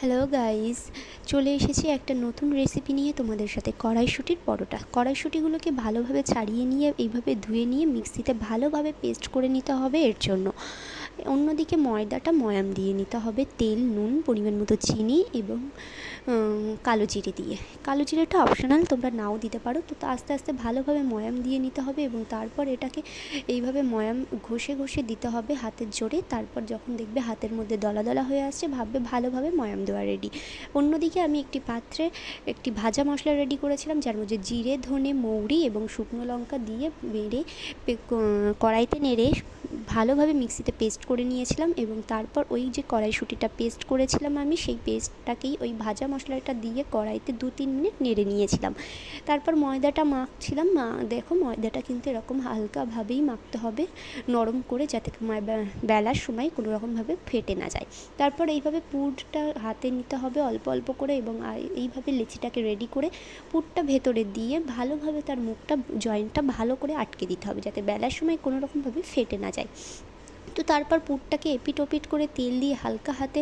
Hello guys, চলে এসেছি একটা নতুন রেসিপি নিয়ে তোমাদের সাথে। কড়াইশুঁটির পরোটা। কড়াইশুঁটিগুলোকে ভালোভাবে ছাড়িয়ে নিয়ে এইভাবে ধুয়ে নিয়ে মিক্সিতে ভালোভাবে পেস্ট করে নিতে হবে এর জন্য। অন্যদিকে ময়দাটা ময়াম দিয়ে নিতে হবে, তেল, নুন, পরিমাণ মতো চিনি এবং কালো জিরে দিয়ে। কালো জিরেটা অপশনাল, তোমরা নাও দিতে পারো। তো আস্তে আস্তে ভালোভাবে ময়াম দিয়ে নিতে হবে এবং তারপর এটাকে এইভাবে ময়াম ঘষে ঘষে দিতে হবে হাতের জোরে। তারপর যখন দেখবে হাতের মধ্যে দলা দলা হয়ে আসছে, ভাববে ভালোভাবে ময়াম দেওয়া রেডি। অন্যদিকে আমি একটি পাত্রে একটি ভাজা মশলা রেডি করেছিলাম, যার মধ্যে জিরে, ধনে, মৌরি এবং শুকনো লঙ্কা দিয়ে নেড়ে কড়াইতে নেড়ে ভালোভাবে মিক্সিতে পেস্ট করে নিয়েছিলাম এবং তারপর ওই যে কড়াইশুঁটিটা পেস্ট করেছিলাম আমি, সেই পেস্টটাকেই ওই ভাজা মশলাটা দিয়ে কড়াইতে 2-3 মিনিট নেড়ে নিয়েছিলাম। তারপর ময়দাটা মাখছিলাম। দেখো, ময়দাটা কিন্তু এরকম হালকাভাবেই মাখতে হবে, নরম করে, যাতে বেলার সময় কোনো রকমভাবে ফেটে না যায়। তারপর এইভাবে পুরটা হাতে নিতে হবে অল্প অল্প করে এবং এইভাবে লেচিটাকে রেডি করে পুরটা ভেতরে দিয়ে ভালোভাবে তার মুখটা, জয়েন্টটা ভালো করে আটকে দিতে হবে, যাতে বেলার সময় কোনো রকমভাবে ফেটে না যায়। তো তারপর পুরটাকে এপিট ওপিট করে তেল দিয়ে হালকা হাতে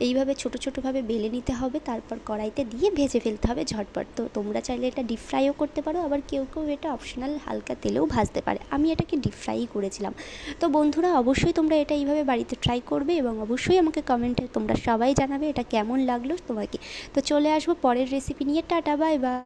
এইভাবে ছোটো ছোটোভাবে বেলে নিতে হবে। তারপর কড়াইতে দিয়ে ভেজে ফেলতে হবে ঝটপট। তো তোমরা চাইলে এটা ডিপ ফ্রাইও করতে পারো, আবার কেউ কেউ এটা অপশনাল হালকা তেলেও ভাজতে পারে। আমি এটাকে ডিপ ফ্রাইই করেছিলাম। তো বন্ধুরা, অবশ্যই তোমরা এটা এইভাবে বাড়িতে ট্রাই করবে এবং অবশ্যই আমাকে কমেন্টে তোমরা সবাই জানাবে এটা কেমন লাগলো তোমাকে। তো চলে আসবো পরের রেসিপি নিয়ে। Tata, bye bye.